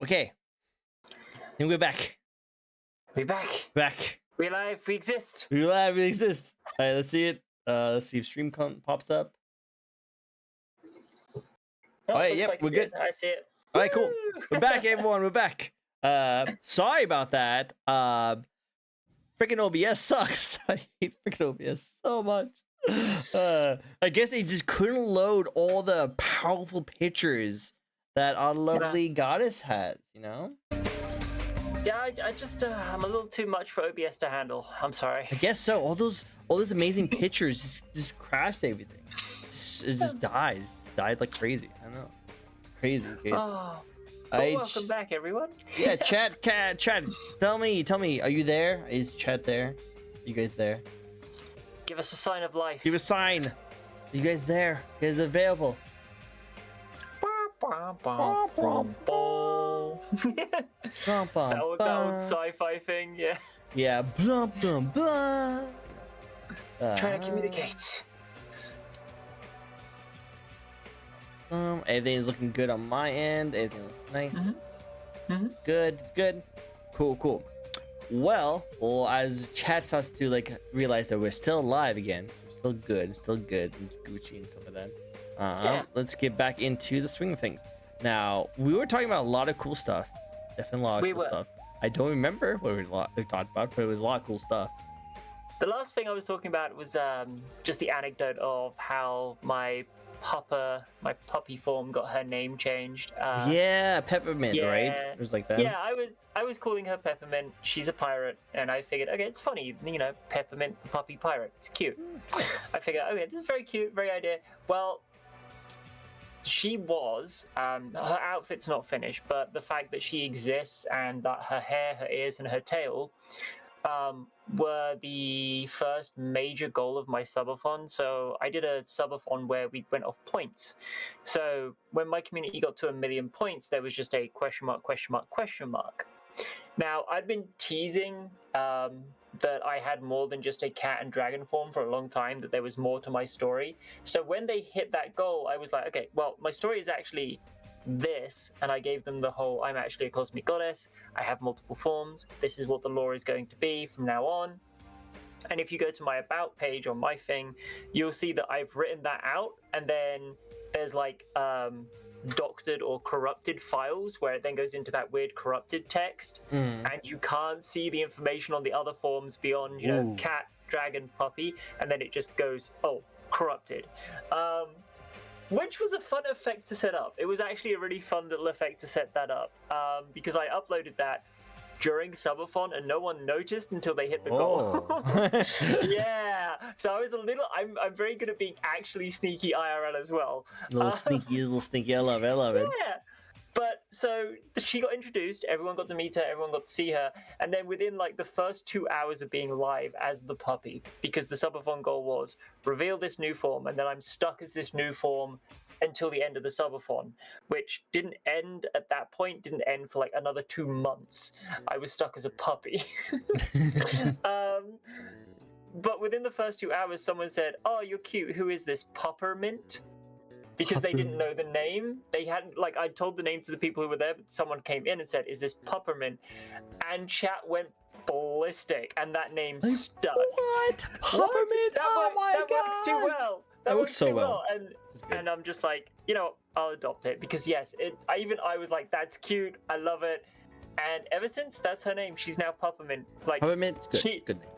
Okay. I think we're back. We're back. Back. We're live. We exist. We're live. We exist. All right, let's see it. Let's see if stream pops up. Oh, All right, looks yep, like we're it good. did. I see it. All right, cool. Woo! We're back, everyone. We're back. Sorry about that. Freaking OBS sucks. I hate freaking OBS so much. I guess they just couldn't load all the powerful pictures that our lovely goddess has, you know? Yeah, I just I'm a little too much for OBS to handle. I'm sorry. I guess so. All those amazing pictures just crashed everything. It just died. It just died like crazy. I don't know. Crazy. Oh, welcome back, everyone. Yeah, chat. Tell me, are you there? Is chat there? Are you guys there? Give us a sign of life. Give a sign. Are you guys there? You guys available? That old sci-fi thing, yeah. Yeah. Blah, blah, blah. Trying to communicate. Everything is looking good on my end. Everything looks nice. Good. Cool. Well, as chat starts to like realize that we're still alive again, so we're still good, and Gucci and stuff like that. Let's get back into the swing of things. Now, we were talking about a lot of cool stuff. Definitely a lot of cool stuff. I don't remember what we talked about, but it was a lot of cool stuff. The last thing I was talking about was just the anecdote of how my puppy form got her name changed. Yeah, Peppermint, right? It was like that. Yeah, I was calling her Peppermint. She's a pirate, and I figured, okay, it's funny, you know, Peppermint the puppy pirate. It's cute. I figured, okay, this is very cute, very idea. Well, she was. Her outfit's not finished, but the fact that she exists and that her hair, her ears, and her tail were the first major goal of my subathon. So I did a subathon where we went off points. So when my community got to 1 million points, there was just a question mark. Now, I'd been teasing that I had more than just a cat and dragon form for a long time, that there was more to my story. So when they hit that goal, I was like, okay, well, my story is actually this, and I gave them the whole, I'm actually a cosmic goddess, I have multiple forms, this is what the lore is going to be from now on. And if you go to my about page on my thing, you'll see that I've written that out, and then there's like doctored or corrupted files where it then goes into that weird corrupted text, and you can't see the information on the other forms beyond, you know, cat, dragon, puppy, and then it just goes, oh, corrupted. Which was a fun effect to set up. It was actually a really fun little effect to set that up, because I uploaded that during subathon and no one noticed until they hit the goal. Yeah, so I was I'm very good at being actually sneaky IRL as well. Little sneaky. I love it. Yeah. But so she got introduced, everyone got to meet her, everyone got to see her, and then within like the first 2 hours of being live as the puppy, because the subathon goal was reveal this new form, and then I'm stuck as this new form until the end of the subathon, which didn't end at that point, didn't end for like another 2 months. I was stuck as a puppy. But within the first 2 hours, someone said, oh, you're cute, who is this, Peppermint? Because they didn't know the name. They hadn't, like, I told the name to the people who were there, but someone came in and said, is this Peppermint? And chat went ballistic, and that name stuck. What? Peppermint? That works too well. That works so well. And I'm just like, you know, I'll adopt it, because yes, I was like, that's cute, I love it. And ever since, that's her name. She's now Peppermint. Like, Peppermint's good. Good name.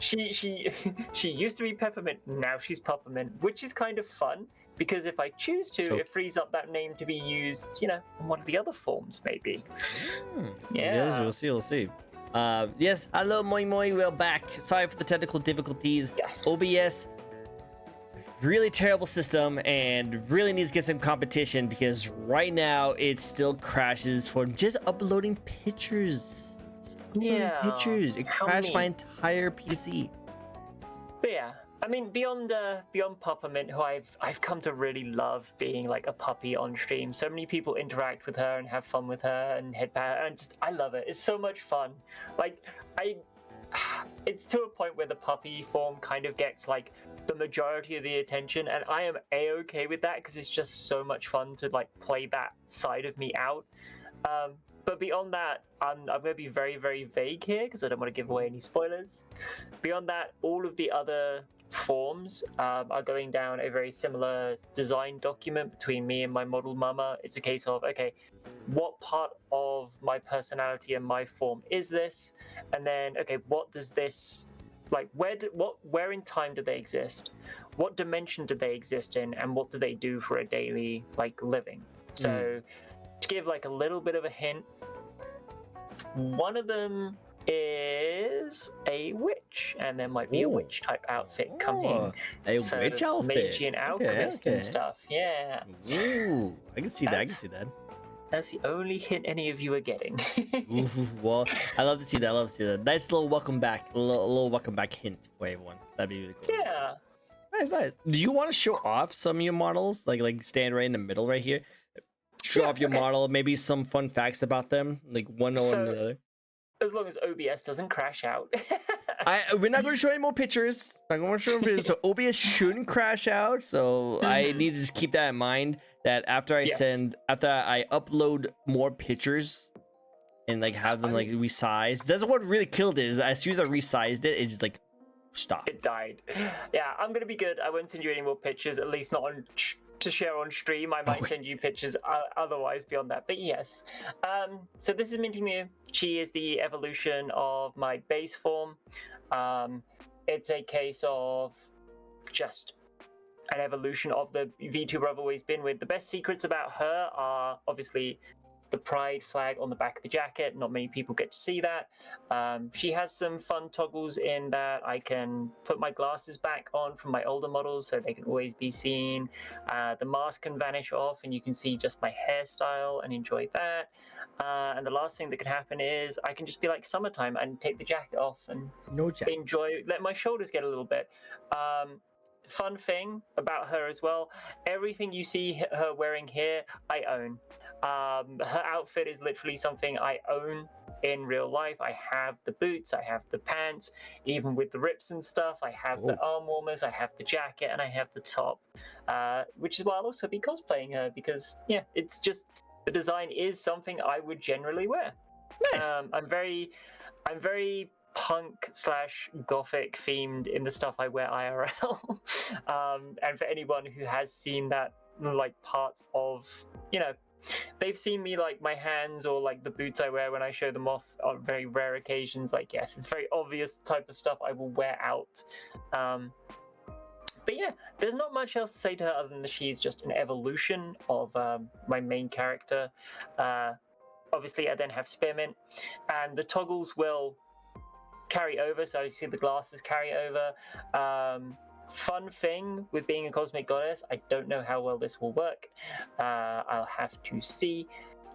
She used to be Peppermint. Now she's Peppermint, which is kind of fun, because if I choose to, it frees up that name to be used, you know, in one of the other forms, maybe. Yeah. Yes, we'll see. Yes, hello, moi, we're back. Sorry for the technical difficulties. Yes. OBS, really terrible system, and really needs to get some competition, because right now it still crashes for just uploading pictures. It crashed my entire PC. But yeah, I mean, beyond Peppermint, who I've come to really love being like a puppy on stream. So many people interact with her and have fun with her and hit back, and I love it. It's so much fun. Like it's to a point where the puppy form kind of gets like the majority of the attention, and I am a-okay with that, because it's just so much fun to like play that side of me out. But beyond that, I'm going to be very, very vague here because I don't want to give away any spoilers. Beyond that, all of the other forms are going down a very similar design document between me and my model mama. It's a case of, okay, what part of my personality and my form is this? And then, okay, what does this, like, where in time do they exist? What dimension do they exist in? And what do they do for a daily, like, living? So to give like a little bit of a hint, one of them is a witch, and there might be a witch type outfit coming. A witch outfit, mage and alchemist and stuff. Yeah. Ooh, I can see that. I can see that. That's the only hint any of you are getting. Ooh, well, I love to see that. I love to see that. Nice little welcome back, little welcome back hint for everyone. That'd be really cool. Yeah. Nice, nice. Do you want to show off some of your models? Like stand right in the middle right here. Show off your model. Maybe some fun facts about them, like one or the other. As long as OBS doesn't crash out. We're not going to show any more pictures. I'm going to show pictures, so OBS shouldn't crash out. So I need to just keep that in mind. That after I upload more pictures and like have them like resized. That's what really killed it. Is as soon as I resized it, it just like stopped. It died. Yeah, I'm gonna be good. I won't send you any more pictures. At least not on to share on stream. I might send you pictures otherwise beyond that. But yes. So this is Minty Mew. She is the evolution of my base form. It's a case of just an evolution of the VTuber I've always been with. The best secrets about her are obviously the pride flag on the back of the jacket. Not many people get to see that. She has some fun toggles in that I can put my glasses back on from my older models so they can always be seen. The mask can vanish off and you can see just my hairstyle and enjoy that. And the last thing that can happen is I can just be like summertime and take the jacket off and enjoy, let my shoulders get a little bit. Fun thing about her as well, everything you see her wearing here, I own. Her outfit is literally something I own in real life. I have the boots, I have the pants, even with the rips and stuff. I have the arm warmers, I have the jacket, and I have the top, which is why I'll also be cosplaying her because, yeah, it's just the design is something I would generally wear. Nice. I'm very punk / gothic themed in the stuff I wear IRL. And for anyone who has seen that, like parts of, you know, they've seen me like my hands or like the boots I wear when I show them off on very rare occasions. Like, yes, it's very obvious the type of stuff I will wear out. But yeah, there's not much else to say to her other than that she's just an evolution of my main character. Obviously, I then have Spearmint, and the toggles will carry over, so you see the glasses carry over. Fun thing with being a cosmic goddess, I don't know how well this will work. I'll have to see,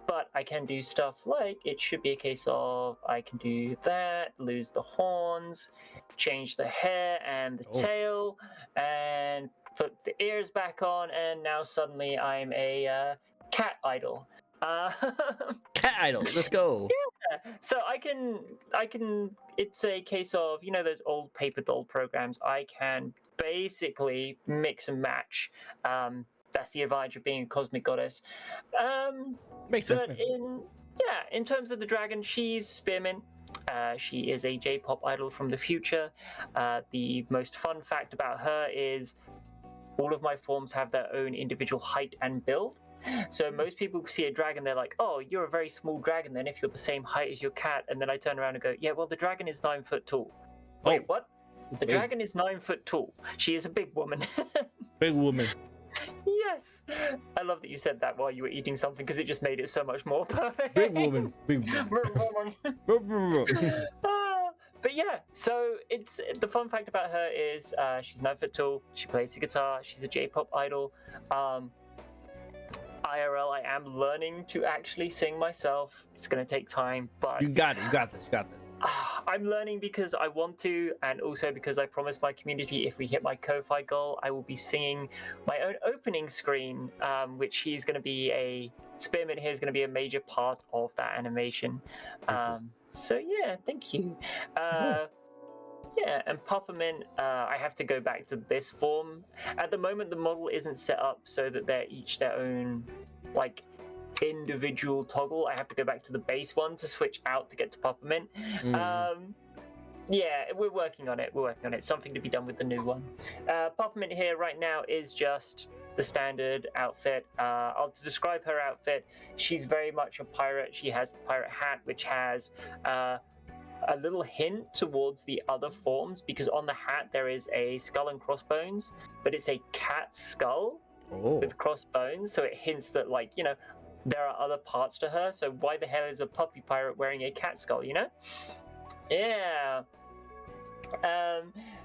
but I can do stuff like, it should be a case of I can do that, lose the horns, change the hair and the tail, and put the ears back on, and now suddenly I'm a cat idol. Cat idol, let's go. Yeah, so I can. It's a case of, you know, those old paper doll programs. I can basically mix and match. That's the advantage of being a cosmic goddess. Makes sense. In terms of the dragon, she's Spearmint. She is a J-pop idol from the future. The most fun fact about her is all of my forms have their own individual height and build. So most people see a dragon, they're like, oh, you're a very small dragon then if you're the same height as your cat. And then I turn around and go, yeah, well, the dragon is 9 foot tall. Wait, what? The dragon is 9 foot tall. She is a big woman. Big woman. Yes. I love that you said that while you were eating something because it just made it so much more perfect. Big woman. Big woman. But yeah, so it's the fun fact about her is she's 9 foot tall. She plays the guitar. She's a J-pop idol. IRL, I am learning to actually sing myself. It's going to take time, but... You got it. You got this. You got this. I'm learning because I want to, and also because I promised my community if we hit my Ko-Fi goal, I will be singing my own opening screen, which he's going to be a... Spearmint here is going to be a major part of that animation. So yeah, thank you. Yeah, and Peppermint, I have to go back to this form. At the moment, the model isn't set up so that they're each their own, like, individual toggle. I have to go back to the base one to switch out to get to Peppermint. Yeah, we're working on it. Something to be done with the new one. Peppermint here right now is just the standard outfit. To describe her outfit, she's very much a pirate. She has the pirate hat, which has a little hint towards the other forms, because on the hat there is a skull and crossbones, but it's a cat skull with crossbones, so it hints that, like, you know, there are other parts to her. So why the hell is a puppy pirate wearing a cat skull, you know? Yeah.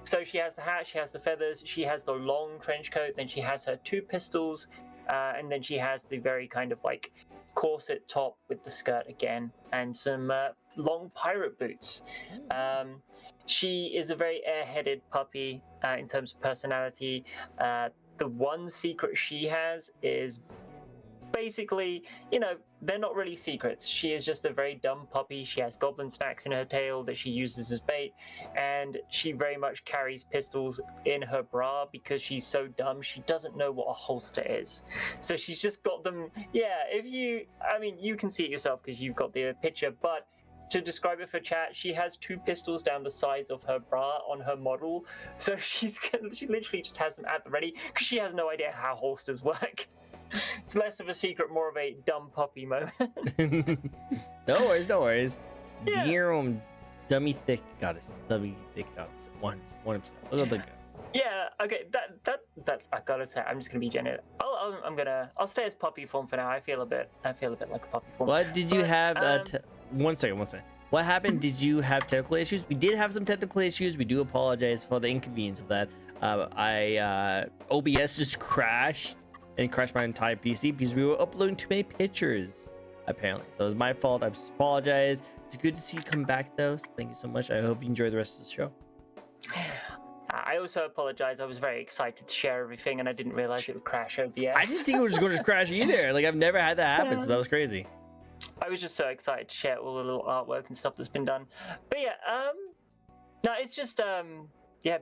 So she has the hat, she has the feathers, she has the long trench coat, then she has her 2 pistols, and then she has the very kind of like corset top with the skirt again, and some long pirate boots. She is a very airheaded puppy in terms of personality. The one secret she has is basically, you know, they're not really secrets. She is just a very dumb puppy. She has goblin snacks in her tail that she uses as bait, and she very much carries pistols in her bra because she's so dumb. She doesn't know what a holster is. So she's just got them. Yeah, you can see it yourself because you've got the picture, but to describe it for chat, she has 2 pistols down the sides of her bra on her model. So she literally just has them at the ready because she has no idea how holsters work. It's less of a secret, more of a dumb puppy moment. No worries. Yeah. Dear dummy thick goddess. One. Look at the. Yeah. Okay. That's. I gotta say, I'm just gonna be genuine. I'll stay as puppy form for now. I feel a bit like a puppy form. What did you have? One second. What happened? Did you have technical issues? We did have some technical issues. We do apologize for the inconvenience of that. OBS just crashed. And it crashed my entire PC because we were uploading too many pictures, apparently. So it was my fault. I apologize. It's good to see you come back, though. So thank you so much. I hope you enjoy the rest of the show. I also apologize. I was very excited to share everything, and I didn't realize it would crash OBS. I didn't think it was going to crash either. Like, I've never had that happen, so that was crazy. I was just so excited to share all the little artwork and stuff that's been done. But yeah, no, it's just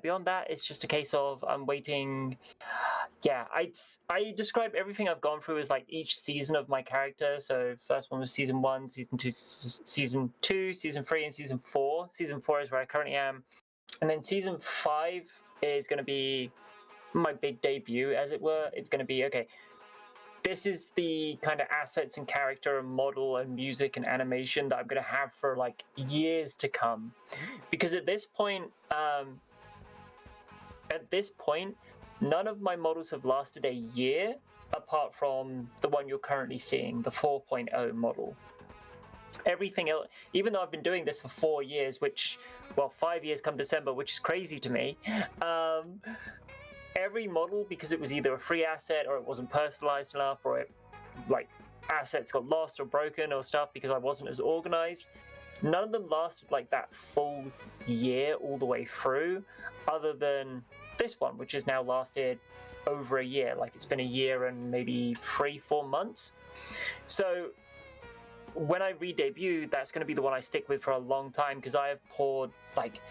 beyond that, it's just a case of I'm waiting. Yeah, I describe everything I've gone through as like each season of my character. So first one was season 1, season 2, season 2, season 3, and season 4. Season 4 is where I currently am, and then season 5 is going to be my big debut, as it were. It's going to be okay. This is the kind of assets and character and model and music and animation that I'm going to have for like years to come, because at this point, none of my models have lasted a year, apart from the one you're currently seeing, the 4.0 model. Everything else, even though I've been doing this for 4 years, 5 years come December, which is crazy to me. Every model, because it was either a free asset or it wasn't personalized enough, or it, like, assets got lost or broken or stuff because I wasn't as organized, none of them lasted like that full year all the way through, other than this one, which has now lasted over a year. Like, it's been a year and maybe 3-4 months. So when I re-debut, that's going to be the one I stick with for a long time, because I have poured like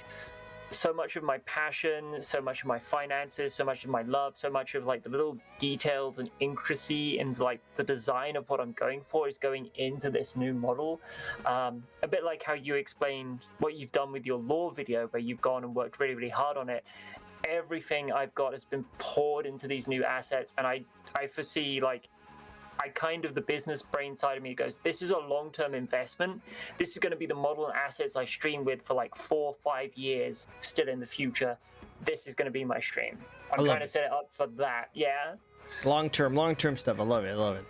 so much of my passion, so much of my finances, so much of my love, so much of like the little details and intricacy and like the design of what I'm going for is going into this new model. A bit like how you explained what you've done with your lore video, where you've gone and worked really, really hard on it. Everything I've got has been poured into these new assets, and I foresee, like, the business brain side of me goes, this is a long-term investment. This is going to be the model and assets I stream with for like 4 or 5 years still in the future. This is going to be my stream. I'm trying to set it up for that. Yeah. Long-term stuff. I love it.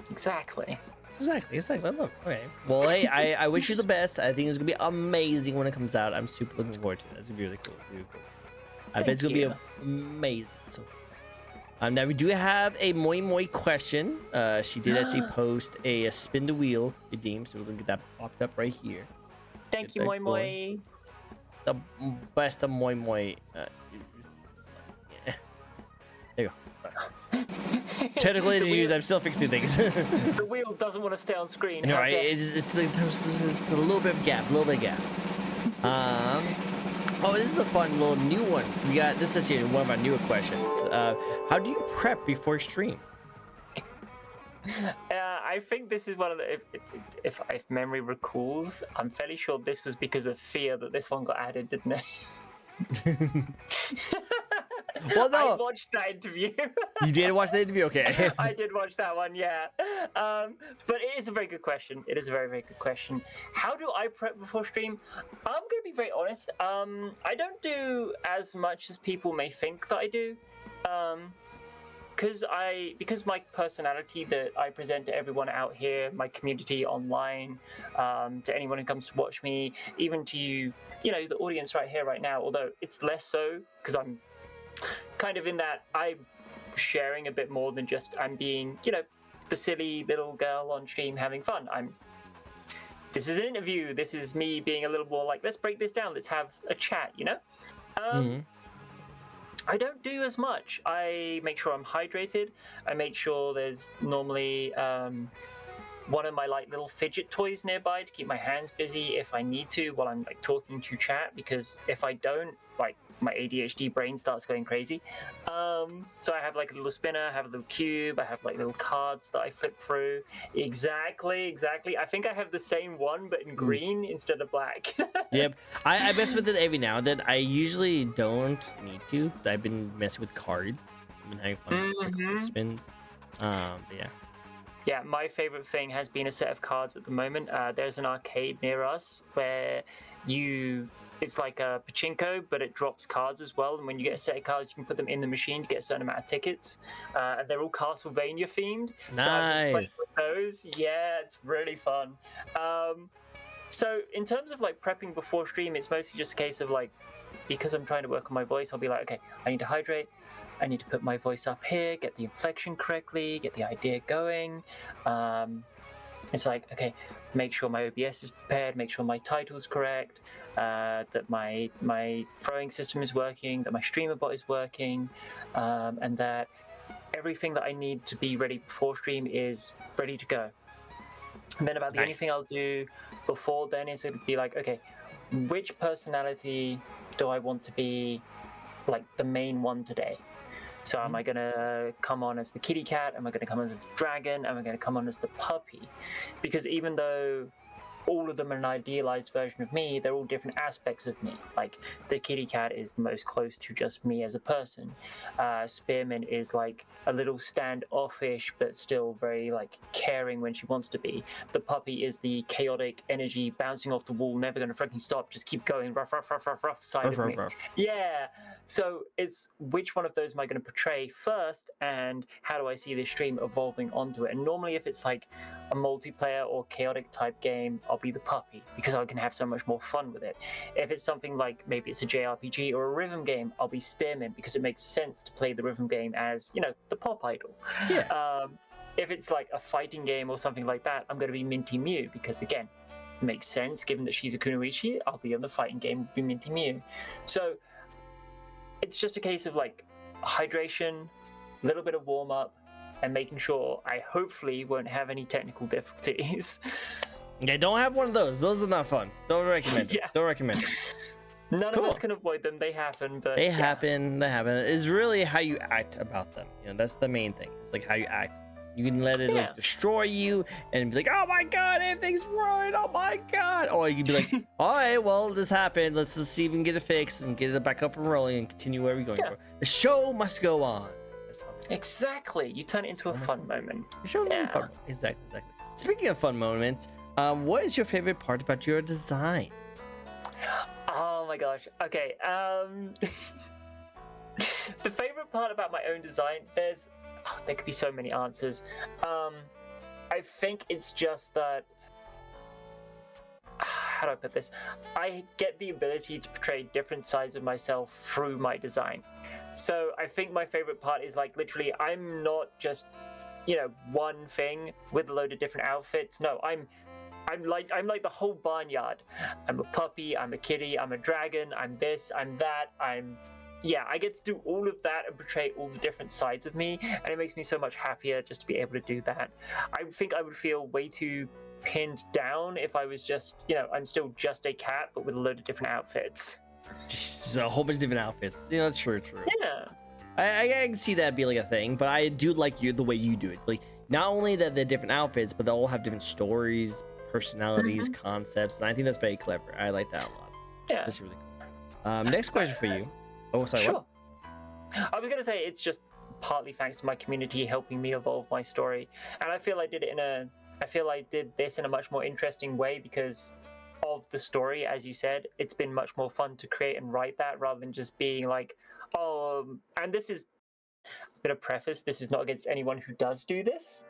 Exactly. I love it. Okay. Well, hey, I wish you the best. I think it's going to be amazing when it comes out. I'm super looking forward to it. It's going to be really cool. I bet it's going to be amazing. So, now we do have a Moi Moi question. She did actually post a spin the wheel redeem, so we're gonna get that popped up right here. Thank you, Moi Moi. The best of Moi Moi. Yeah. There you go. Technical issues. I'm still fixing things. The wheel doesn't want to stay on screen. No, right? It's a little bit of gap. Oh, this is a fun little new one. We got this is actually one of our newer questions. How do you prep before stream? I think this is one of the. If memory recalls, I'm fairly sure this was because of fear that this one got added, didn't it? Well, no. I watched that interview. You did watch the interview, okay? I did watch that one, yeah. But it is a very good question. It is a very, very good question. How do I prep before stream? I'm going to be very honest. I don't do as much as people may think that I do. Because my personality that I present to everyone out here, my community online, to anyone who comes to watch me, even to you, the audience right here, right now, although it's less so because I'm kind of in that I'm sharing a bit more than just I'm being, the silly little girl on stream having fun. This is an interview. This is me being a little more like, let's break this down. Let's have a chat, I don't do as much. I make sure I'm hydrated. I make sure there's normally one of my little fidget toys nearby to keep my hands busy if I need to while I'm talking to chat, because if I don't, my ADHD brain starts going crazy. So I have a little spinner, I have a little cube, I have little cards that I flip through. Exactly. I think I have the same one but in green instead of black. Yep. I mess with it every now and then. I usually don't need to because I've been messing with cards. I've been having fun with just card spins. But yeah. Yeah, my favorite thing has been a set of cards at the moment. There's an arcade near us where it's like a pachinko, but it drops cards as well. And when you get a set of cards, you can put them in the machine to get a certain amount of tickets. And they're all Castlevania themed. Nice. So I've been playing with those. Yeah, it's really fun. So in terms of prepping before stream, it's mostly just a case of because I'm trying to work on my voice, I'll be okay, I need to hydrate. I need to put my voice up here, get the inflection correctly, get the idea going. It's okay, make sure my OBS is prepared, make sure my title's correct, that my throwing system is working, that my streamer bot is working, and that everything that I need to be ready before stream is ready to go. And then about the only thing I'll do before then is it'd be okay, which personality do I want to be the main one today? So am I going to come on as the kitty cat? Am I going to come on as the dragon? Am I going to come on as the puppy? Because even though all of them are an idealized version of me, they're all different aspects of me. The kitty cat is the most close to just me as a person. Spearmint is a little standoffish, but still very caring when she wants to be. The puppy is the chaotic energy bouncing off the wall, never going to freaking stop, just keep going, rough side of me. Yeah. So it's which one of those am I going to portray first, and how do I see this stream evolving onto it? And normally if it's a multiplayer or chaotic type game, I'll be the puppy because I can have so much more fun with it. If it's something maybe it's a JRPG or a rhythm game, I'll be Spearmint because it makes sense to play the rhythm game as, the pop idol. Yeah. If it's a fighting game or something like that, I'm going to be Minty Mew because, again, it makes sense given that she's a Kunoichi. I'll be on the fighting game, be Minty Mew. So it's just a case of hydration, a little bit of warm up, and making sure I hopefully won't have any technical difficulties. Yeah, don't have one of those. Those are not fun. Don't recommend it. Yeah. Don't recommend it. None of us can avoid them. They happen, but they happen. They happen. It's really how you act about them. That's the main thing. It's how you act. You can let it destroy you and be oh my god, everything's ruined. Oh my god. Or you can be all right, well, this happened. Let's just see if we can get it fixed and get it back up and rolling and continue where we're going. Yeah. The show must go on. Exactly. You turn it into a fun moment. Fun. Exactly. Speaking of fun moments, what is your favorite part about your designs? Oh my gosh. Okay. The favorite part about my own design, there could be so many answers. I think it's just that, how do I put this? I get the ability to portray different sides of myself through my design. So I think my favorite part is literally I'm not just, one thing with a load of different outfits. No, I'm like the whole barnyard. I'm a puppy, I'm a kitty, I'm a dragon, I'm this, I'm that, I get to do all of that and portray all the different sides of me, and it makes me so much happier just to be able to do that. I think I would feel way too pinned down if I was just, I'm still just a cat, but with a load of different outfits. Just a whole bunch of different outfits. True. Yeah. I can see that be a thing, but I do like the way you do it. not only that they're different outfits, but they all have different stories, personalities, concepts, and I think that's very clever. I like that a lot. Yeah. That's really cool. Next question for you. Oh, sorry. Sure. What? I was gonna say it's just partly thanks to my community helping me evolve my story, and I feel I did this in a much more interesting way because of the story. As you said, it's been much more fun to create and write that rather than just being like, oh, and this is. I'm gonna preface: this is not against anyone who does do this.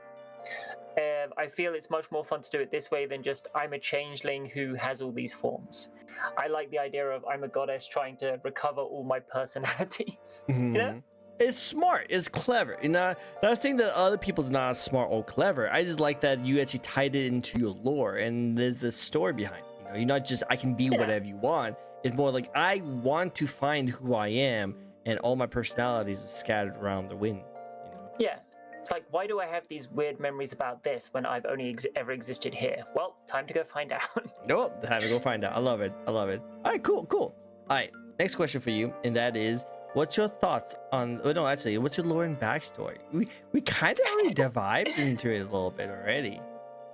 I feel it's much more fun to do it this way than just I'm a changeling who has all these forms. I like the idea of I'm a goddess trying to recover all my personalities. You know? It's smart. It's clever. You know, not saying that other people's not smart or clever. I just like that you actually tied it into your lore and there's a story behind it. You know, you're not just I can be whatever you want. It's more like I want to find who I am, and all my personalities are scattered around the winds. You know? Yeah. It's like, why do I have these weird memories about this when I've only ever existed here? Well, time to go find out. Nope, have to go find out. I love it. I love it. All right, cool. All right, next question for you, and that is, what's your thoughts on? Oh, no, actually, what's your lore and backstory? We kind of already dived into it a little bit already.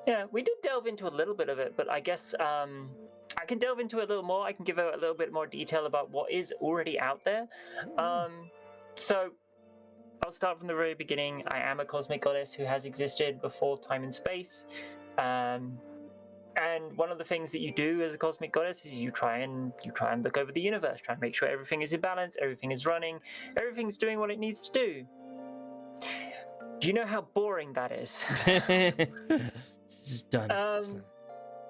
Yeah, we did delve into a little bit of it, but I guess I can delve into it a little more. I can give a little bit more detail about what is already out there. So I'll start from the very beginning. I am a cosmic goddess who has existed before time and space. And one of the things that you do as a cosmic goddess is you try and look over the universe, try and make sure everything is in balance, everything is running, everything's doing what it needs to do. Do you know how boring that is? It's done.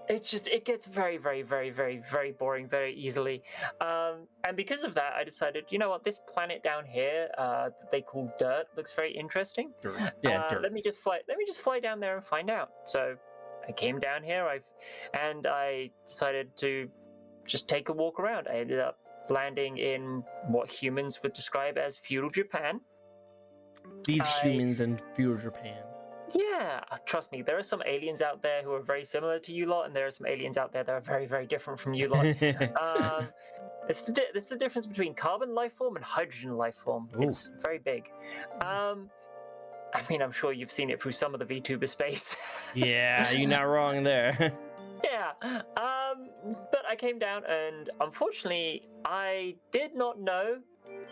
It gets very, very, very, very, very boring very easily. And because of that, I decided, you know what, this planet down here that they call Dirt looks very interesting. Dirt. Yeah, Dirt. Let me just fly down there and find out. So I came down here. I decided to just take a walk around. I ended up landing in what humans would describe as feudal Japan. These humans in feudal Japan. Yeah, trust me, there are some aliens out there who are very similar to you lot, and there are some aliens out there that are very, very different from you lot. It's the difference between carbon life form and hydrogen life form. Ooh. It's very big. I mean, I'm sure you've seen it through some of the Vtuber space. Yeah, you're not wrong there. Yeah, but I came down, and unfortunately, I did not know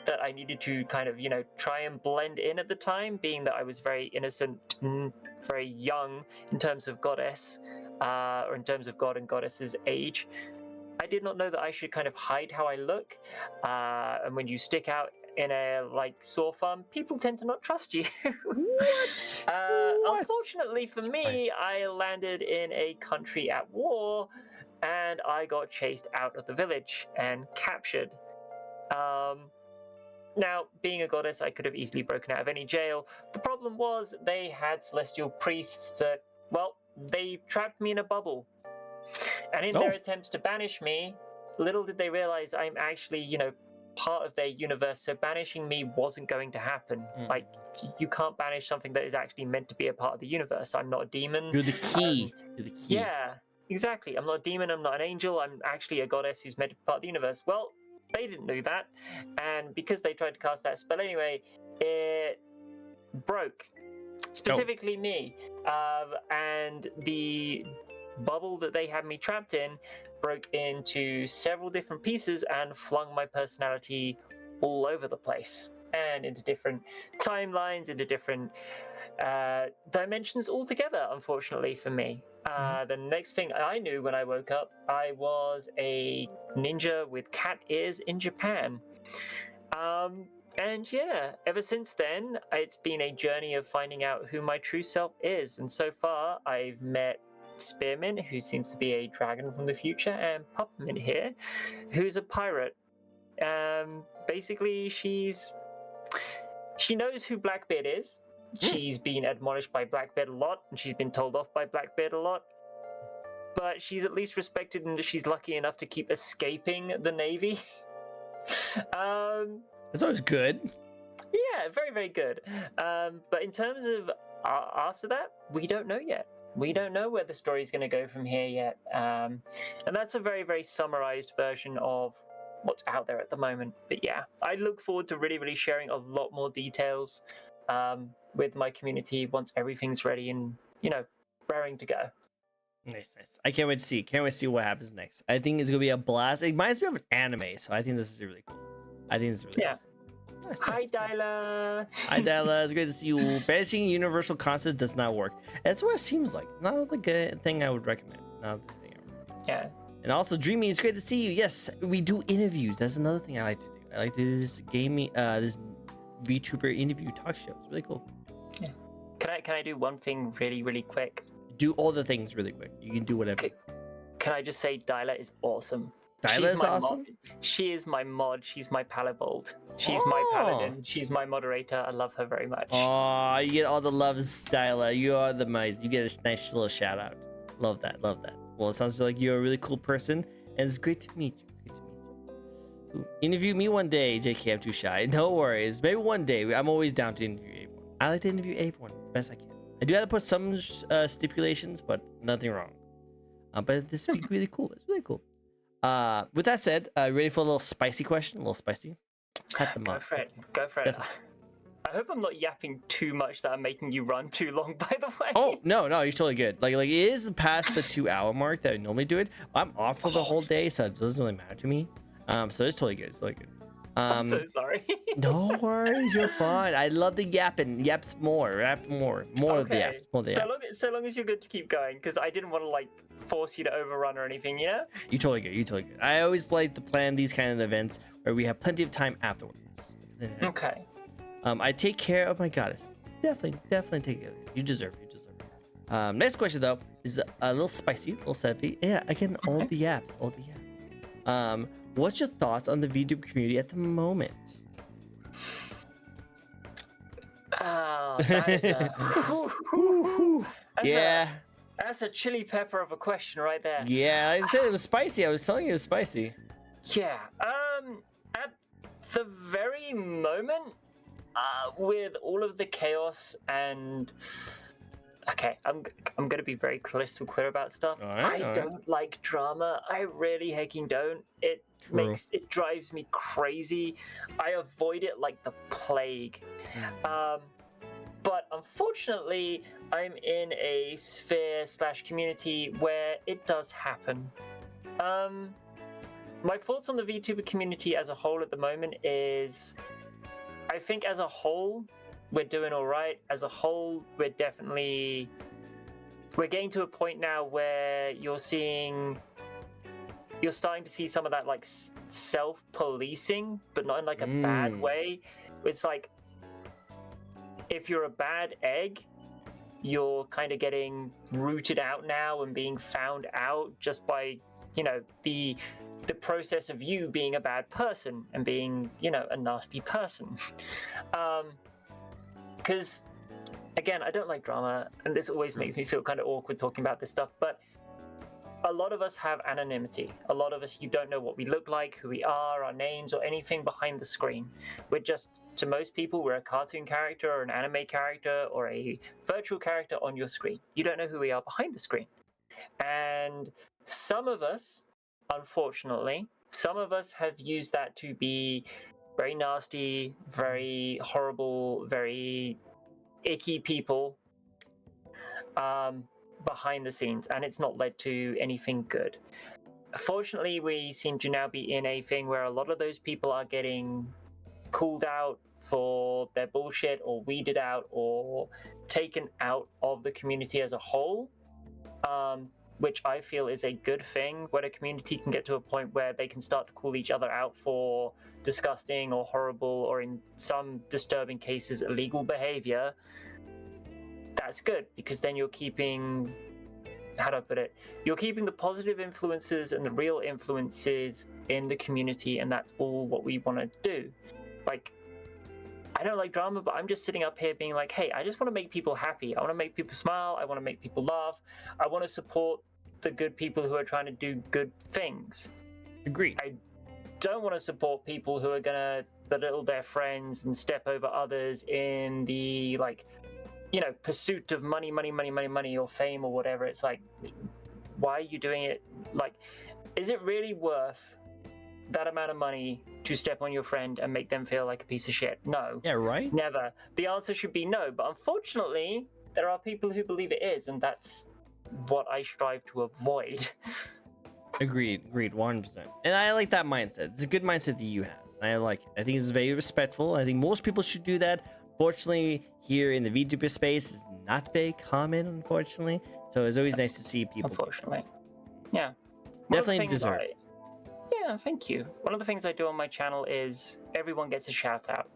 that I needed to kind of, try and blend in at the time, being that I was very innocent, very young in terms of goddess, or in terms of god and goddess's age. I did not know that I should kind of hide how I look, and when you stick out in a sore farm, people tend to not trust you. What? Unfortunately for me, I landed in a country at war, and I got chased out of the village and captured. Now, being a goddess, I could have easily broken out of any jail. The problem was they had celestial priests that, well, they trapped me in a bubble. And in their attempts to banish me, little did they realize I'm actually, part of their universe. So banishing me wasn't going to happen. Like, you can't banish something that is actually meant to be a part of the universe. I'm not a demon. You're the key. Yeah, exactly. I'm not a demon. I'm not an angel. I'm actually a goddess who's meant to be part of the universe. Well, they didn't know that, and because they tried to cast that spell anyway, it broke. Specifically me, and the bubble that they had me trapped in broke into several different pieces and flung my personality all over the place and into different timelines, into different dimensions altogether, unfortunately for me. The next thing I knew when I woke up, I was a ninja with cat ears in Japan. And yeah, ever since then, it's been a journey of finding out who my true self is. And so far, I've met Spearmint, who seems to be a dragon from the future, and Puppermint here, who's a pirate. Basically, she knows who Blackbeard is. She's been admonished by Blackbeard a lot, and she's been told off by Blackbeard a lot. But she's at least respected in that she's lucky enough to keep escaping the Navy. That's always good. Yeah, very, very good. But in terms of after that, we don't know yet. We don't know where the story's going to go from here yet. And that's a very, very summarized version of what's out there at the moment. But yeah, I look forward to really, really sharing a lot more details with my community once everything's ready and, raring to go. Nice. I can't wait to see. Can't wait to see what happens next. I think it's gonna be a blast. It reminds me of an anime, so I think this is really cool. I think this is really awesome. Nice. Hi, Dyla. Hi, Dyla. It's great to see you. Banishing universal concepts does not work. That's what it seems like. It's not the good thing I would recommend. Not the thing I would recommend. Yeah. And also, Dreamy, it's great to see you. Yes, we do interviews. That's another thing I like to do. I like to do this this VTuber interview talk show. It's really cool. Yeah. Can I do one thing really, really quick? Do all the things really quick. You can do whatever. Okay. Can I just say Dyla is awesome? Dyla is awesome? Mod. She is my mod. She's my Palabold. She's my paladin. She's my moderator. I love her very much. Oh, you get all the loves, Dyla. You are the most. You get a nice little shout out. Love that. Well, it sounds like you're a really cool person, and it's great to meet you. Ooh, interview me one day, JK. I'm too shy. No worries. Maybe one day. I'm always down to interview everyone. I like to interview everyone the best I can. I do have to put some stipulations, but nothing wrong. But this would be really cool. It's really cool. With that said, ready for a little spicy question? A little spicy? Cut them off. Go for it. I hope I'm not yapping too much that I'm making you run too long, by the way. Oh, no, you're totally good. Like it is past the 2-hour mark that I normally do it. I'm off for the whole day, so it doesn't really matter to me. So it's totally good. It's totally good. I'm so sorry. No worries, you're fine. I love the yapping. Yaps more. Rap more. More of the yaps. More of the yaps. So long as you're good to keep going, because I didn't want to force you to overrun or anything, you know? You're totally good. I always like to plan these kind of events where we have plenty of time afterwards. Okay. I take care of my goddess. Definitely take care of it. You deserve it. Next question though is a little spicy, a little savvy. Yeah, again, all the yaps. What's your thoughts on the VTuber community at the moment? That is that's a chili pepper of a question right there. Yeah, I said it was spicy. I was telling you it was spicy. Yeah. At the very moment, with all of the chaos and I'm gonna be very crystal clear about stuff. I don't like drama. I really hecking don't. It drives me crazy. I avoid it like the plague. But unfortunately, I'm in a sphere/community where it does happen. My thoughts on the VTuber community as a whole at the moment is, I think as a whole, we're doing all right. As a whole, we're getting to a point now where you're starting to see some of that self-policing, but not in a bad way. It's like, if you're a bad egg, you're kind of getting rooted out now and being found out just by, the process of you being a bad person and being, a nasty person. Because, again, I don't like drama, and this always makes me feel kind of awkward talking about this stuff, but a lot of us have anonymity. A lot of us, you don't know what we look like, who we are, our names, or anything behind the screen. We're just, to most people, we're a cartoon character or an anime character or a virtual character on your screen. You don't know who we are behind the screen. And some of us, unfortunately, have used that to be very nasty, very horrible, very icky people behind the scenes, and it's not led to anything good. Fortunately, we seem to now be in a thing where a lot of those people are getting called out for their bullshit, or weeded out, or taken out of the community as a whole, which I feel is a good thing, where a community can get to a point where they can start to call each other out for disgusting or horrible, or in some disturbing cases, illegal behavior. That's good, because then you're keeping, you're keeping the positive influences and the real influences in the community, and that's all what we want to do. I don't like drama, but I'm just sitting up here being like, hey, I just want to make people happy. I want to make people smile. I want to make people laugh. I want to support the good people who are trying to do good things. Agreed. I don't want to support people who are going to belittle their friends and step over others in the, pursuit of money, or fame or whatever. It's like, why are you doing it? Is it really worth that amount of money to step on your friend and make them feel like a piece of shit. No. Yeah, right? Never. The answer should be no, but unfortunately, there are people who believe it is, and that's what I strive to avoid. Agreed, 100%. And I like that mindset. It's a good mindset that you have. I like it. I think it's very respectful. I think most people should do that. Fortunately, here in the VTuber space, it's not very common, unfortunately. So it's always nice to see people. Unfortunately. Yeah. Definitely deserve. Yeah, thank you. One of the things I do on my channel is everyone gets a shout out.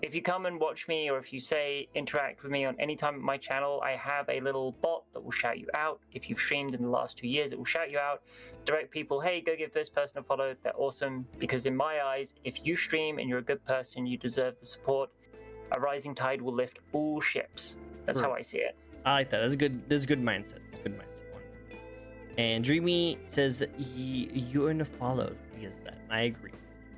If you come and watch me, or if you say interact with me on any time on my channel, I have a little bot that will shout you out. If you've streamed in the last 2 years, it will shout you out. Direct people, hey, go give this person a follow. They're awesome. Because in my eyes, if you stream and you're a good person, you deserve the support. A rising tide will lift all ships. That's how I see it. I like that. That's a good mindset. That's a good mindset. And Dreamy says that you earn a follow because of that. I agree.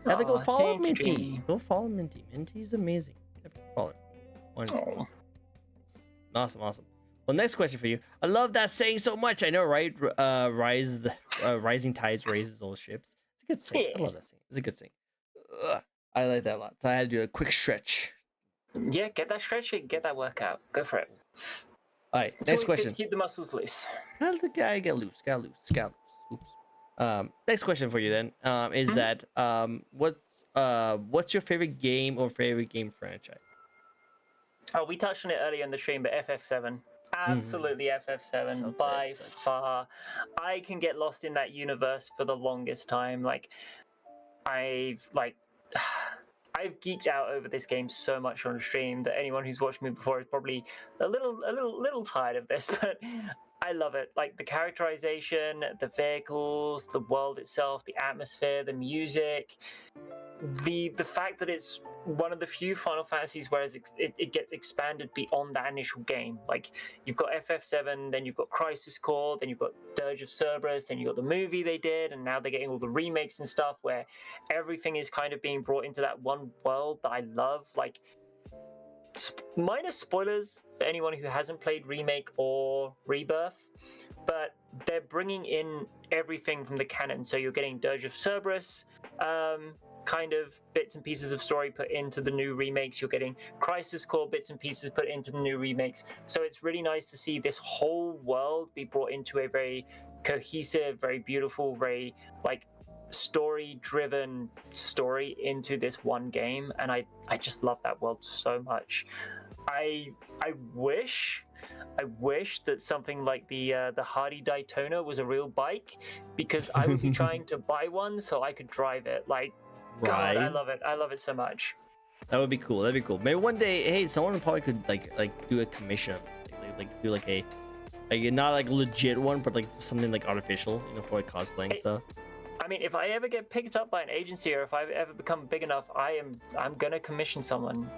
You have to go follow Minty. Go follow Minty. Minty's amazing. You have to follow her. Awesome. Well, next question for you. I love that saying so much. I know, right? Rising tides raises all ships. It's a good saying. I love that saying. It's a good saying. I like that a lot. So I had to do a quick stretch. Yeah, get that stretching. Get that workout. Go for it. All right, next question. Keep the muscles loose. The guy got loose. Oops. Next question for you then is that what's your favorite game or favorite game franchise? Oh, we touched on it earlier in the stream, but FF7. Absolutely FF7 So by good. far. I can get lost in that universe for the longest time. Like I've geeked out over this game so much on stream that anyone who's watched me before is probably a little tired of this, but I love it. Like the characterization, the vehicles, the world itself, the atmosphere, the music, the fact that it's one of the few Final Fantasies where it gets expanded beyond that initial game. Like you've got FF7, then you've got Crisis Core, then you've got Dirge of Cerberus, then you've got the movie they did, and now they're getting all the remakes and stuff where everything is kind of being brought into that one world that I love. Like minor spoilers for anyone who hasn't played Remake or Rebirth, but they're bringing in everything from the canon. So you're getting Dirge of Cerberus, kind of bits and pieces of story put into the new remakes. You're getting Crisis Core bits and pieces put into the new remakes. So it's really nice to see this whole world be brought into a very cohesive, very beautiful, very like story-driven story into this one game, and I just love that world so much. I wish that something like the Hardy Daytona was a real bike, because I would be trying to buy one so I could drive it. Like, God, I love it. I love it so much. That would be cool. That'd be cool. Maybe one day, hey, someone probably could like do a commission, like do like a not like legit one, but like something like artificial, you know, for like cosplaying and stuff. I mean, if I ever get picked up by an agency, or if I ever become big enough, I'm gonna commission someone.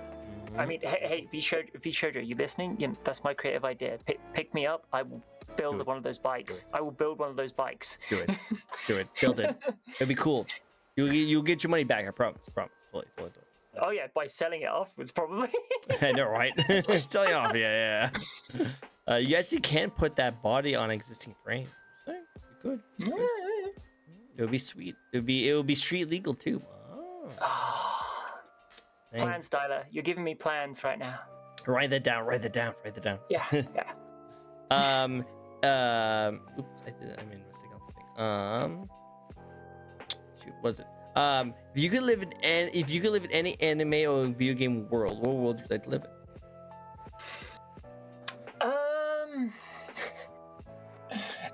I mean, hey, Vtuber, you listening? You know, that's my creative idea. Pick me up. I will build one of those bikes. I will build one of those bikes. Do it. Build it. It'd be cool. You'll get your money back. I promise. Totally. Oh yeah, by selling it afterwards, probably. I know, right? Selling it off. Yeah. You actually can't put that body on an existing frame. You could. Yeah. It would be sweet. It would be street legal too. Oh. Plans, Tyler. You're giving me plans right now. Write that down. Yeah. Oops, I made a mistake on something. Shoot, was it? If you could live in any anime or video game world, what world would you like to live in?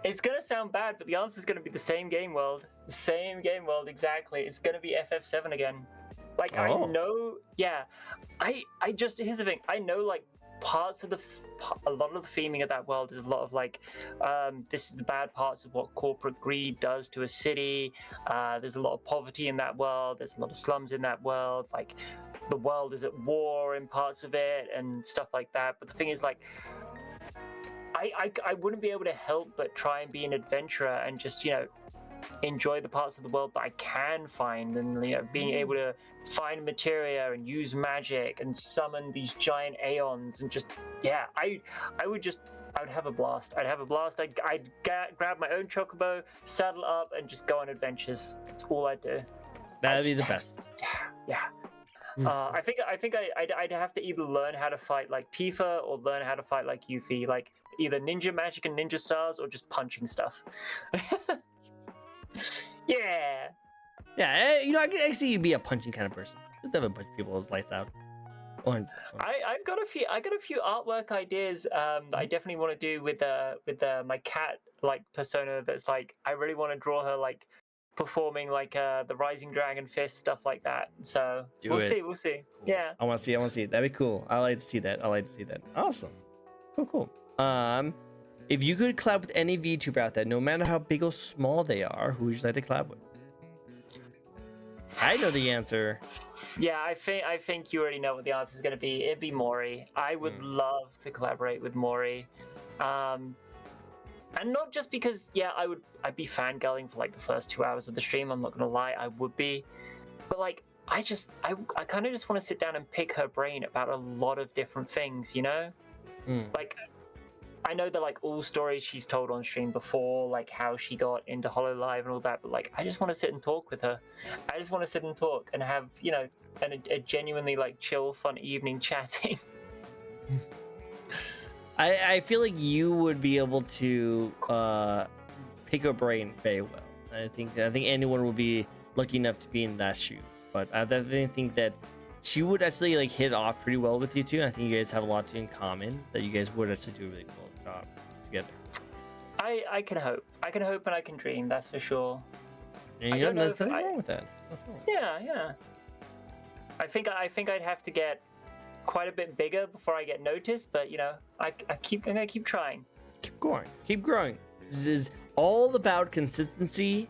It's gonna sound bad, but the answer is gonna be the same game world. Exactly. It's gonna be FF7 again. Like, I know, yeah. I just, here's the thing. I know, like, parts of a lot of the theming of that world is a lot of, like, this is the bad parts of what corporate greed does to a city. There's a lot of poverty in that world. There's a lot of slums in that world. Like, the world is at war in parts of it and stuff like that. But the thing is, like, I wouldn't be able to help but try and be an adventurer and just, you know, enjoy the parts of the world that I can find, and, you know, being able to find materia and use magic and summon these giant aeons, and just, yeah, I would have a blast. I'd grab my own chocobo, saddle up, and just go on adventures. That's all I'd do. That'd be the best. Yeah. I think I'd have to either learn how to fight like Tifa or learn how to fight like Yuffie, like either ninja magic and ninja stars or just punching stuff. Yeah. Yeah, you know, I see you be a punching kind of person. You'll never punch people's lights out. I've got a few artwork ideas that I definitely want to do with my cat like persona. That's like I really want to draw her like performing like the Rising Dragon Fist stuff like that. So we'll see. Cool. Yeah. I want to see. That'd be cool. I like to see that. Awesome. Cool. If you could collab with any VTuber out there, no matter how big or small they are, who would you like to collab with? I know the answer. Yeah, I think you already know what the answer is going to be. It'd be Mori. I would love to collaborate with Mori, and not just because I'd be fangirling for like the first 2 hours of the stream. I'm not gonna lie, I would be, but like I kind of just want to sit down and pick her brain about a lot of different things, you know? Like I know that like all stories she's told on stream before, like how she got into HoloLive and all that, but like I just want to sit and talk with her. I just want to sit and talk and have, you know, a genuinely like chill, fun evening chatting. I feel like you would be able to pick her brain very well. I think anyone would be lucky enough to be in that shoes. But I definitely think that she would actually like hit it off pretty well with you too. And I think you guys have a lot in common that you guys would actually do a really cool job together. I can hope and I can dream, that's for sure. And you know, there's nothing wrong with that. Yeah. I think I'd have to get quite a bit bigger before I get noticed, but you know, I'm gonna keep trying. Keep growing. This is all about consistency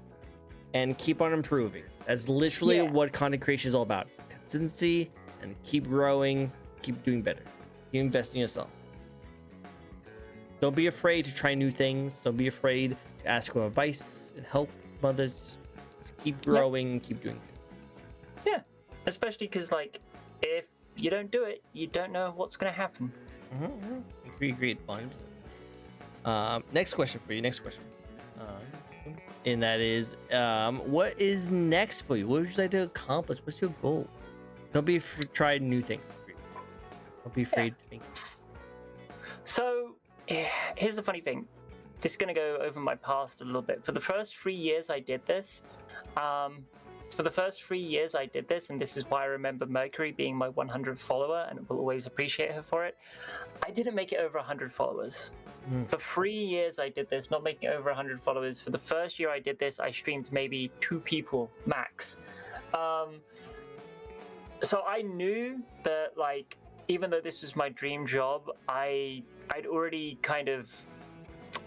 and keep on improving. That's literally what content creation is all about. Consistency and keep growing, keep doing better. Keep investing in yourself. Don't be afraid to try new things. Don't be afraid to ask for advice and help from others. Just keep growing, keep doing it. Yeah, especially because like if you don't do it, you don't know what's gonna happen. Great vibes. Next question for you. And that is, what is next for you? What would you like to accomplish? What's your goal? Don't be afraid to try new things. Don't be afraid to make it. So, here's the funny thing. This is going to go over my past a little bit. For the first 3 years I did this, and this is why I remember Mercury being my 100th follower and will always appreciate her for it. I didn't make it over 100 followers. For 3 years I did this, not making over 100 followers. For the first year I did this, I streamed maybe 2 people max. So I knew that, like, even though this was my dream job, I'd already kind of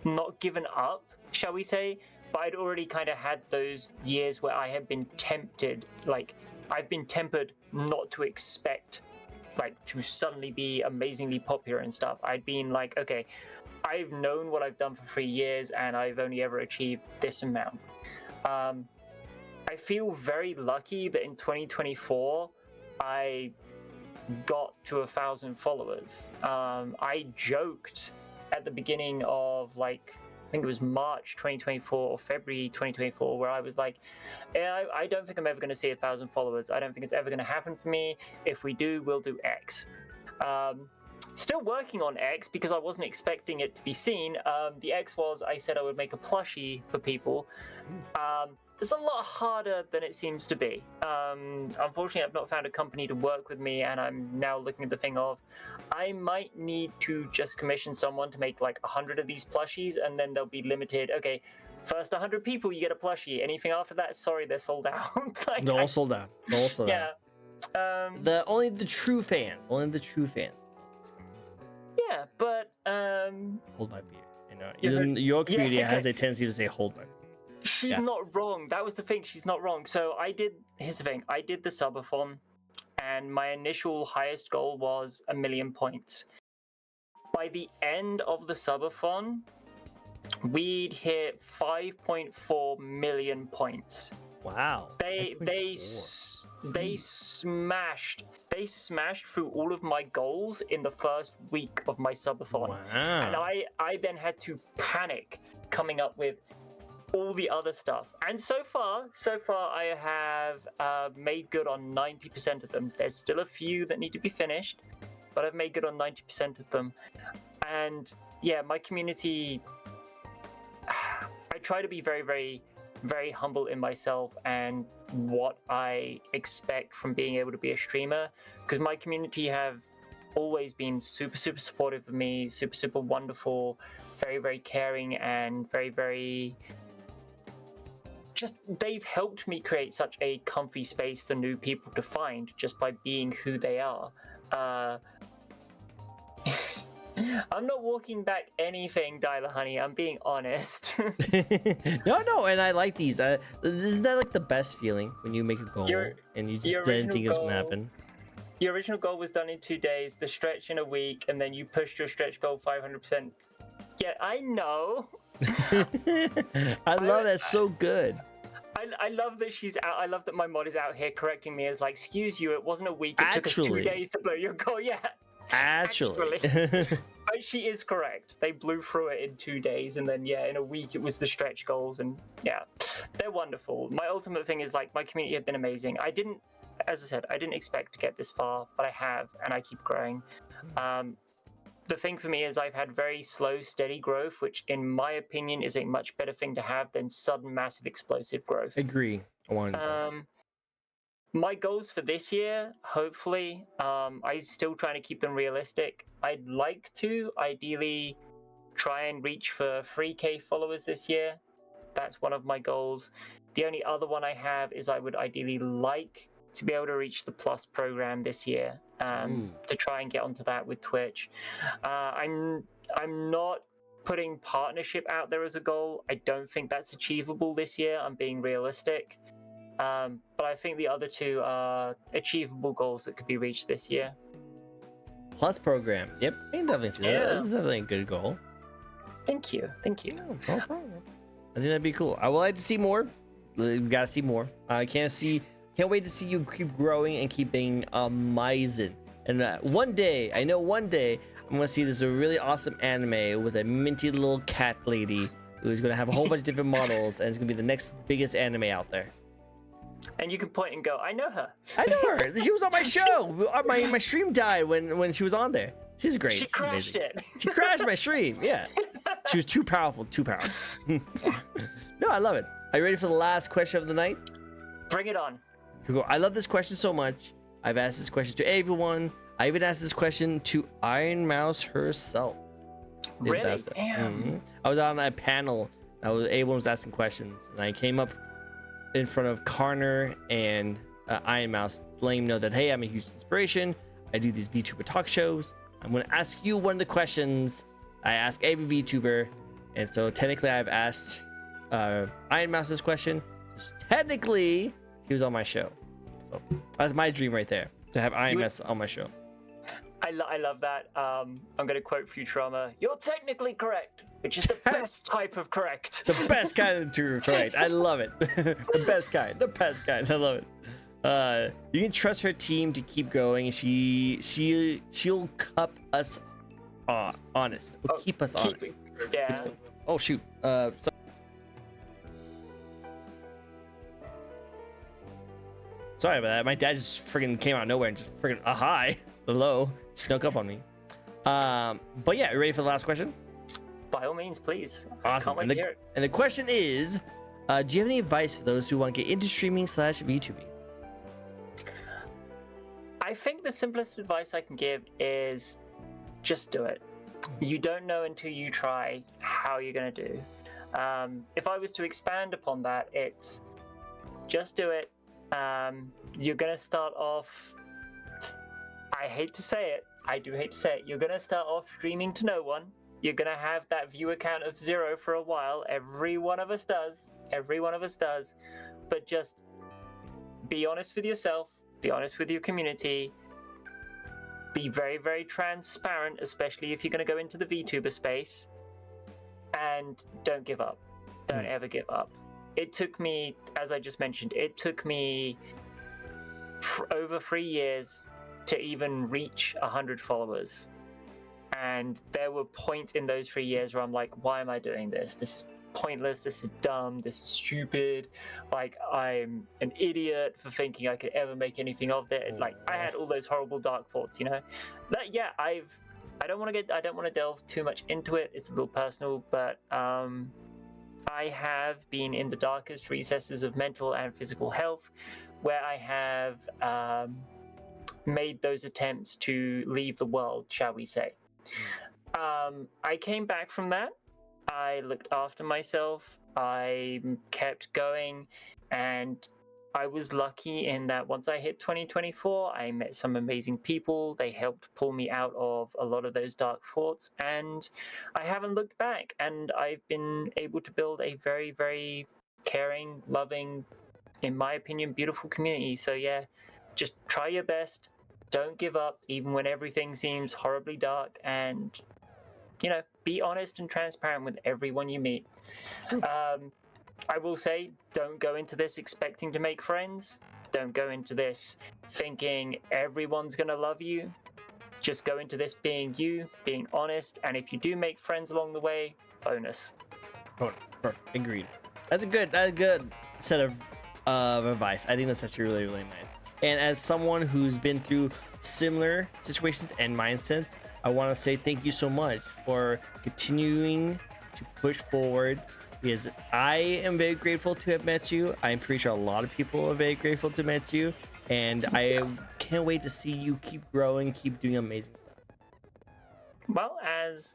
not given up, shall we say, but I'd already kind of had those years where I had been tempted, like, I've been tempered not to expect, like, to suddenly be amazingly popular and stuff. I'd been like, okay, I've known what I've done for 3 years and I've only ever achieved this amount. I feel very lucky that in 2024, I got to 1,000 followers. I joked at the beginning of, like, I think it was March 2024 or February 2024, where I was like, I don't think I'm ever going to see 1,000 followers. I don't think it's ever going to happen for me. If we do, we'll do X. Still working on X because I wasn't expecting it to be seen. The X was, I said I would make a plushie for people. It's a lot harder than it seems to be. Unfortunately, I've not found a company to work with me, and I'm now looking at the thing of, I might need to just commission someone to make like 100 of these plushies, and then they'll be limited. Okay, first 100 people, you get a plushie. Anything after that, sorry, they're sold out. Like, they're all sold out. Yeah. Only the true fans. Yeah, but hold my beer. You know, your community has a tendency to say hold my beer. She's not wrong. That was the thing. She's not wrong. So here's the thing. I did the subathon, and my initial highest goal was 1 million points. By the end of the subathon, we'd hit 5.4 million points. Wow. They smashed through all of my goals in the first week of my subathon. Wow. And I then had to panic coming up with all the other stuff. And so far I have made good on 90% of them. There's still a few that need to be finished, but I've made good on 90% of them. And yeah, my community, I try to be very, very, very humble in myself and what I expect from being able to be a streamer, because my community have always been super, super supportive of me, super, super wonderful, very, very caring, and very, very just, they've helped me create such a comfy space for new people to find just by being who they are. I'm not walking back anything, Dyla Honey. I'm being honest. No, and I like these. Isn't that like the best feeling when you make a goal and you just didn't think it was gonna happen? Your original goal was done in 2 days, the stretch in a week, and then you pushed your stretch goal 500%. Yeah, I know. I love that. So good. I love that she's out. I love that my mod is out here correcting me as like, excuse you, it wasn't a week. It took us 2 days to blow your goal. Yeah. Actually. But she is correct. They blew through it in 2 days, and then yeah, in a week it was the stretch goals, and yeah, they're wonderful. My ultimate thing is like my community have been amazing. As I said, I didn't expect to get this far, but I have, and I keep growing. The thing for me is I've had very slow, steady growth, which in my opinion is a much better thing to have than sudden, massive, explosive growth. Agree. My goals for this year, hopefully, I'm still trying to keep them realistic. I'd like to ideally try and reach for 3K followers this year. That's one of my goals. The only other one I have is I would ideally like to be able to reach the Plus program this year, to try and get onto that with Twitch. I'm not putting partnership out there as a goal. I don't think that's achievable this year. I'm being realistic. But I think the other two are achievable goals that could be reached this year. Plus program. Yep, I can definitely see that. That's definitely a good goal. Thank you. No problem. I think that'd be cool. I would like to see more. We gotta see more. Can't wait to see you keep growing and keep being amazing. And one day I'm gonna see this really awesome anime with a minty little cat lady who's gonna have a whole bunch of different models, and it's gonna be the next biggest anime out there. And you can point and go, I know her. I know her. She was on my show. My stream died when she was on there. She's great. She crashed it. She crashed my stream. Yeah. She was too powerful. No, I love it. Are you ready for the last question of the night? Bring it on. Cool. I love this question so much. I've asked this question to everyone. I even asked this question to Iron Mouse herself. Really? Damn. I was on a panel. Everyone was asking questions, and I came up in front of Karner and Iron Mouse, letting him know that, hey, I'm a huge inspiration. I do these VTuber talk shows. I'm going to ask you one of the questions I ask every VTuber. And so technically I've asked Iron Mouse this question. Just technically, he was on my show. So that's my dream right there, to have Iron Mouse on my show. I love that. I'm going to quote Futurama. You're technically correct, which is the best type of correct. The best kind of correct. I love it. The best kind. I love it. You can trust her team to keep going. She'll keep us honest. Keep us honest. Yeah. Oh shoot. Sorry about that. My dad just freaking came out of nowhere and just freaking hello, snuck up on me. But yeah, you ready for the last question? By all means, please. Awesome. And the question is, do you have any advice for those who want to get into streaming / VTubing? I think the simplest advice I can give is just do it. You don't know until you try how you're going to do. If I was to expand upon that, it's just do it. You're going to start off, I hate to say it, I do hate to say it, you're going to start off streaming to no one. You're going to have that viewer count of 0 for a while. Every one of us does. But just be honest with yourself. Be honest with your community. Be very, very transparent, especially if you're going to go into the VTuber space. And don't give up. Don't ever give up. It took me, as I just mentioned, over 3 years to even reach 100 followers. And there were points in those 3 years where I'm like, why am I doing this? This is pointless, this is dumb, this is stupid, like I'm an idiot for thinking I could ever make anything of it. Like I had all those horrible dark thoughts, you know. That yeah, I don't want to delve too much into it. It's a little personal, but I have been in the darkest recesses of mental and physical health, where I have made those attempts to leave the world, shall we say. I came back from that. I looked after myself. I kept going, and I was lucky in that once I hit 2024, I met some amazing people. They helped pull me out of a lot of those dark thoughts, and I haven't looked back. And I've been able to build a very, very caring, loving, in my opinion, beautiful community. So yeah, just try your best. Don't give up, even when everything seems horribly dark, and you know, be honest and transparent with everyone you meet. I will say, don't go into this expecting to make friends. Don't go into this thinking everyone's going to love you. Just go into this being you, being honest, and if you do make friends along the way, bonus. Bonus. Perfect. Agreed. That's a good set of advice. I think that's actually really, really nice. And as someone who's been through similar situations and mindsets, I want to say thank you so much for continuing to push forward, because I am very grateful to have met you. I'm pretty sure a lot of people are very grateful to have met you, and I can't wait to see you keep growing, keep doing amazing stuff. Well, as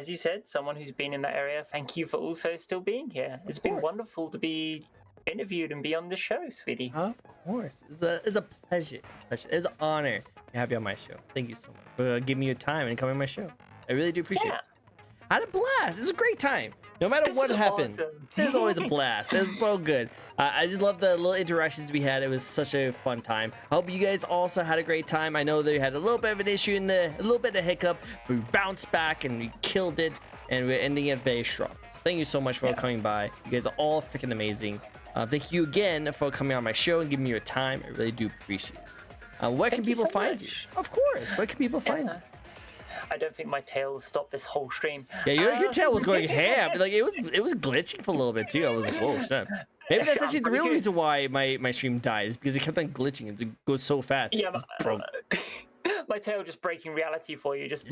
you said, someone who's been in that area, thank you for also still being here. It's been wonderful to be interviewed and be on the show, sweetie. Of course. It's a pleasure. It's an honor to have you on my show. Thank you so much for giving me your time and coming on my show. I really do appreciate it. I had a blast. It was a great time. No matter what happened, awesome. There's always a blast. It was so good. I just love the little interactions we had. It was such a fun time. I hope you guys also had a great time. I know they had a little bit of an issue a little bit of hiccup. But we bounced back and we killed it, and we're ending it very strong. So thank you so much for coming by. You guys are all freaking amazing. Thank you again for coming on my show and giving me your time. I really do appreciate it. Where can people find you? Of course. Where can people find you? I don't think my tail will stop this whole stream. Yeah, your tail was going ham. Like it was glitching for a little bit too. I was like, whoa, shit. Maybe that's actually the real reason why my stream died, is because it kept on glitching. It goes so fast. Yeah, my tail just breaking reality for you. Just.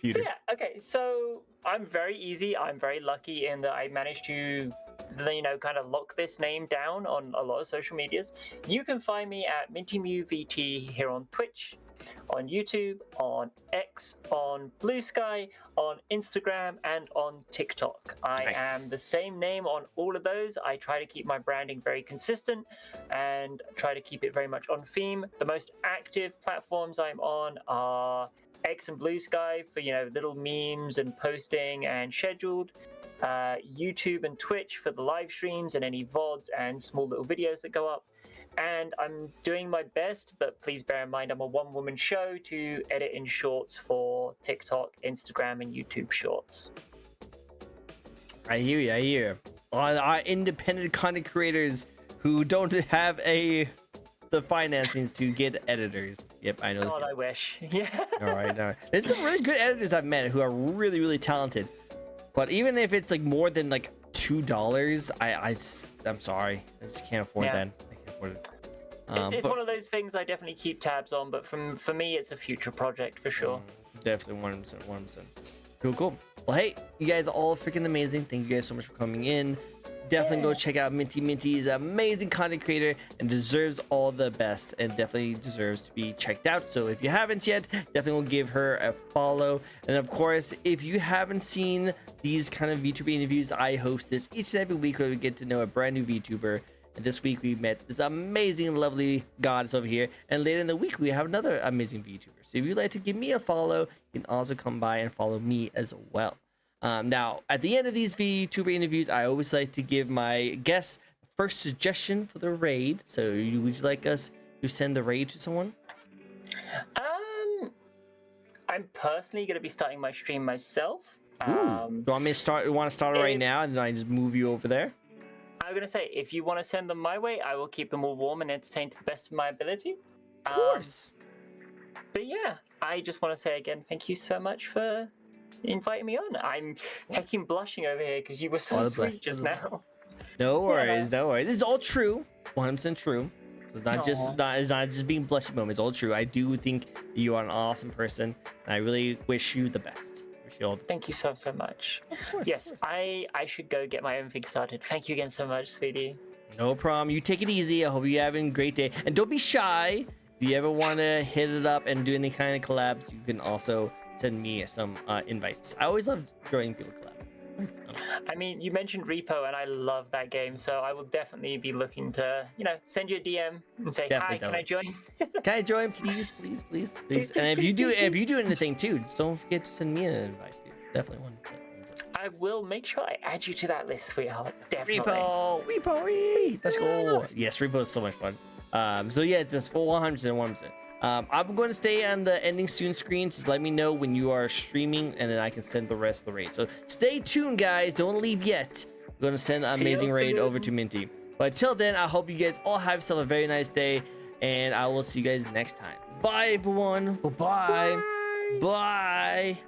Yeah, okay, so I'm very easy. I'm very lucky in that I managed to, kind of lock this name down on a lot of social medias. You can find me at MintyMewVT here on Twitch, on YouTube, on X, on Blue Sky, on Instagram, and on TikTok. I am the same name on all of those. I try to keep my branding very consistent and try to keep it very much on theme. The most active platforms I'm on are X and Blue Sky for little memes and posting and scheduled, YouTube and Twitch for the live streams and any VODs and small little videos that go up. And I'm doing my best, but please bear in mind I'm a one-woman show, to edit in shorts for TikTok, Instagram, and YouTube shorts. I hear you. Our independent content creators who don't have the financings to get editors. Yep, I know. God, I wish. Yeah. All right. There's some really good editors I've met who are really, really talented. But even if it's like more than like $2, I'm sorry, I just can't afford that. I can't afford it. It's one of those things I definitely keep tabs on, but for me, it's a future project for sure. Definitely 100%. Cool. Well, hey, you guys are all freaking amazing. Thank you guys so much for coming in. Definitely go check out Minty. Minty's an amazing content creator and deserves all the best, and definitely deserves to be checked out. So if you haven't yet, definitely go give her a follow. And of course, if you haven't seen these kind of VTuber interviews, I host this each and every week where we get to know a brand new VTuber. And this week we met this amazing, lovely goddess over here. And later in the week, we have another amazing VTuber. So if you'd like to give me a follow, you can also come by and follow me as well. Now, at the end of these VTuber interviews, I always like to give my guests the first suggestion for the raid. So would you like us to send the raid to someone? I'm personally going to be starting my stream myself. Do you want me to start? You want to start it right now, and then I just move you over there? I'm going to say, if you want to send them my way, I will keep them all warm and entertained to the best of my ability. Of course. But yeah, I just want to say again, thank you so much for inviting me on. I'm hecking blushing over here because you were so All the sweet just blessings. now. No worries, no worries. It's all true, 100% true. So it's not just it's not just being blushy moments. It's all true. I do think you are an awesome person, and I really wish you the best. Wish you all the Thank you so much. Of course, Yes, of course. I should go get my own thing started. Thank you again so much, sweetie. No problem. You take it easy. I hope you're having a great day, and don't be shy. If you ever want to hit it up and do any kind of collabs, you can also send me some invites. I always love joining people collabs. I mean, you mentioned Repo, and I love that game, so I will definitely be looking to, send you a DM and say, Definitely, hi, can I join? Can I join, please, please, please, please? Please, And if please, you please. do anything too, just don't forget to send me an invite, dude. Definitely one. I will make sure I add you to that list, sweetheart. Definitely. Repo, let's go. Yes, Repo is so much fun. So yeah, it's just for 100%. I'm going to stay on the ending soon screen. Just let me know when you are streaming, and then I can send the rest of the raid. So stay tuned, guys. Don't leave yet. I'm going to send an amazing raid over to Minty. But until then, I hope you guys all have yourself a very nice day, and I will see you guys next time. Bye, everyone. Bye. Bye.